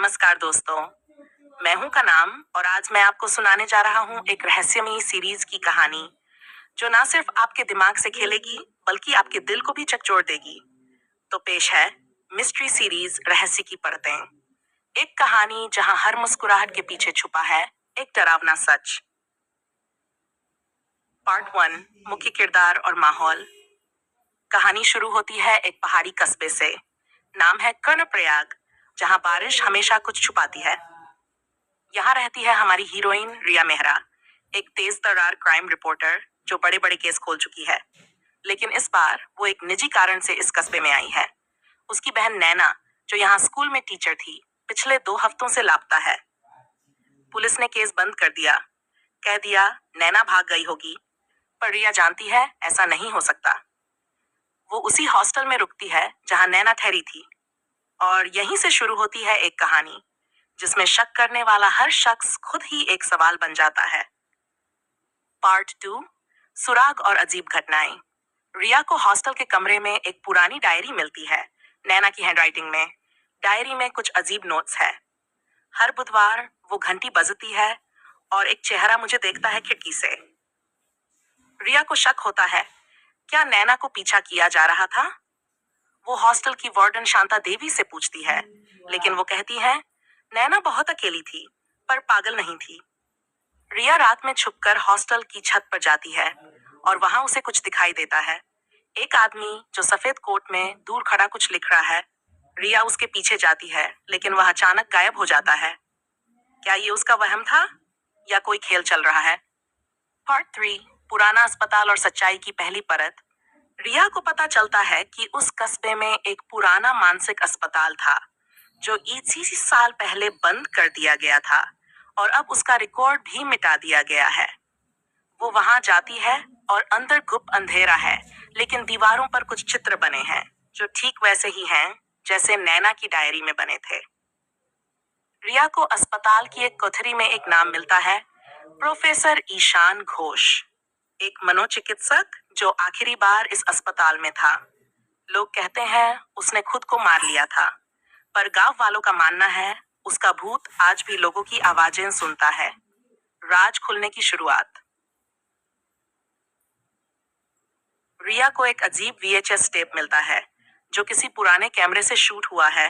नमस्कार दोस्तों, मैं हूं का नाम और आज मैं आपको सुनाने जा रहा हूं एक रहस्यमयी सीरीज की कहानी जो ना सिर्फ आपके दिमाग से खेलेगी बल्कि आपके दिल को भी झकझोर देगी। तो पेश है मिस्ट्री सीरीज रहस्य की परतें। एक कहानी जहां हर मुस्कुराहट के पीछे छुपा है एक डरावना सच। पार्ट 1, मुख्य किरदार और माहौल। कहानी शुरू होती है एक पहाड़ी कस्बे से। नाम है कर्णप्रयाग, जहां बारिश हमेशा कुछ छुपाती है। यहाँ रहती है हमारी हीरोइन रिया मेहरा, एक तेज तर्रार क्राइम रिपोर्टर जो बड़े बड़े केस खोल चुकी है। लेकिन इस बार वो एक निजी कारण से इस कस्बे में आई है। उसकी बहन नैना, जो यहाँ स्कूल में टीचर थी, पिछले 2 हफ्तों से लापता है। पुलिस ने केस बंद कर दिया, कह दिया नैना भाग गई होगी, पर रिया जानती है ऐसा नहीं हो सकता। वो उसी हॉस्टल में रुकती है जहाँ नैना ठहरी थी, और यहीं से शुरू होती है एक कहानी जिसमें शक करने वाला हर शख्स खुद ही एक सवाल बन जाता है। पार्ट 2, सुराग और अजीब घटनाएं। रिया को हॉस्टल के कमरे में एक पुरानी डायरी मिलती है, नैना की हैंडराइटिंग में। डायरी में कुछ अजीब नोट्स है। हर बुधवार वो घंटी बजती है और एक चेहरा मुझे देखता है खिड़की से। रिया को शक होता है, क्या नैना को पीछा किया जा रहा था? वो हॉस्टल की वार्डन शांता देवी से पूछती है, लेकिन वो कहती है नैना बहुत अकेली थी पर पागल नहीं थी। रिया रात में छुपकर हॉस्टल की छत पर जाती है और वहां उसे कुछ दिखाई देता है। एक आदमी जो सफेद कोट में दूर खड़ा कुछ लिख रहा है। रिया उसके पीछे जाती है, लेकिन वह अचानक गायब हो जाता है। क्या ये उसका वहम था या कोई खेल चल रहा है? पार्ट 3, पुराना अस्पताल और सच्चाई की पहली परत। रिया को पता चलता है कि उस कस्बे में एक पुराना मानसिक अस्पताल था जो इसी साल पहले बंद कर दिया गया था और अब उसका रिकॉर्ड भी मिटा दिया गया है। वो वहां जाती है और अंदर गुप्त अंधेरा है, लेकिन दीवारों पर कुछ चित्र बने हैं जो ठीक वैसे ही हैं जैसे नैना की डायरी में बने थे। रिया को अस्पताल की एक कोठरी में एक नाम मिलता है, प्रोफेसर ईशान घोष, एक मनोचिकित्सक जो आखिरी बार इस अस्पताल में था। लोग कहते हैं उसने खुद को मार लिया था, पर गांव वालों का मानना है उसका भूत आज भी लोगों की आवाजें सुनता है। राज खुलने की शुरुआत। रिया को एक अजीब VHS टेप मिलता है जो किसी पुराने कैमरे से शूट हुआ है।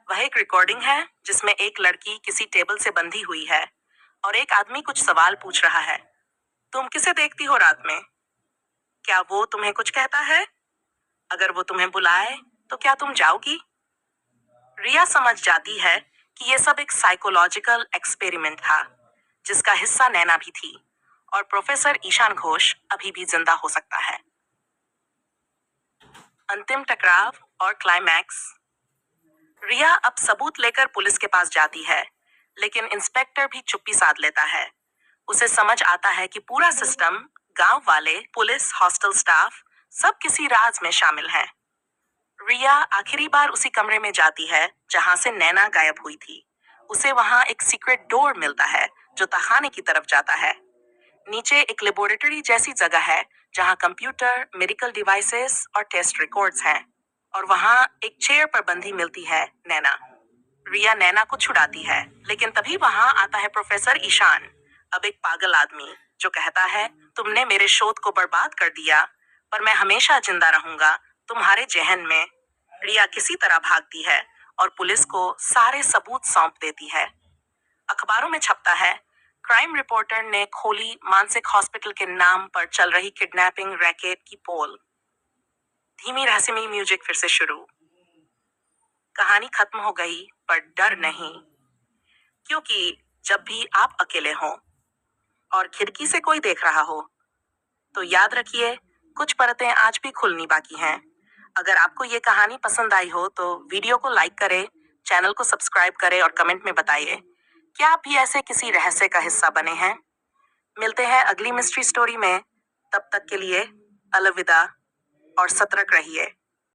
वह एक रिकॉर्डिंग है जिसमें एक लड़की किसी टेबल से बंधी हुई है और एक आदमी कुछ सवाल पूछ रहा है। तुम किसे देखती हो रात में? क्या वो तुम्हें कुछ कहता है? अगर वो तुम्हें बुलाए तो क्या तुम जाओगी? रिया समझ जाती है कि ये सब एक साइकोलॉजिकल एक्सपेरिमेंट था जिसका हिस्सा नैना भी थी, और प्रोफेसर ईशान घोष अभी भी जिंदा हो सकता है। अंतिम टकराव और क्लाइमैक्स। रिया अब सबूत लेकर पुलिस के पास जाती है, लेकिन इंस्पेक्टर भी चुप्पी साध लेता है। उसे समझ आता है कि पूरा सिस्टम, गांव वाले, पुलिस, हॉस्टल स्टाफ, सब किसी राज में शामिल हैं। रिया आखिरी बार उसी कमरे में जाती है जहां से नैना गायब हुई थी। उसे वहां एक सीक्रेट डोर मिलता है जो तहखाने की तरफ जाता है। नीचे एक लेबोरेटरी जैसी जगह है जहां कंप्यूटर, मेडिकल डिवाइसेस और टेस्ट रिकॉर्ड्स हैं, और वहां एक चेयर पर बंधी मिलती है नैना। रिया नैना को छुड़ाती है, लेकिन तभी वहां आता है प्रोफेसर ईशान, अब एक पागल आदमी जो कहता है तुमने मेरे शोध को बर्बाद कर दिया, पर मैं हमेशा जिंदा रहूंगा तुम्हारे जहन में। रिया किसी तरह भागती है और पुलिस को सारे सबूत सौंप देती है। अखबारों में छपता है, क्राइम रिपोर्टर ने खोली मानसिक हॉस्पिटल के नाम पर चल रही किडनैपिंग रैकेट की पोल। धीमी रहस्यमयी म्यूजिक फिर से शुरू। कहानी खत्म हो गई, पर डर नहीं, क्योंकि जब भी आप अकेले हों और खिड़की से कोई देख रहा हो, तो याद रखिए कुछ परतें आज भी खुलनी बाकी हैं। अगर आपको ये कहानी पसंद आई हो तो वीडियो को लाइक करें, चैनल को सब्सक्राइब करें और कमेंट में बताइए क्या आप भी ऐसे किसी रहस्य का हिस्सा बने हैं। मिलते हैं अगली मिस्ट्री स्टोरी में, तब तक के लिए अलविदा और सतर्क रहिए।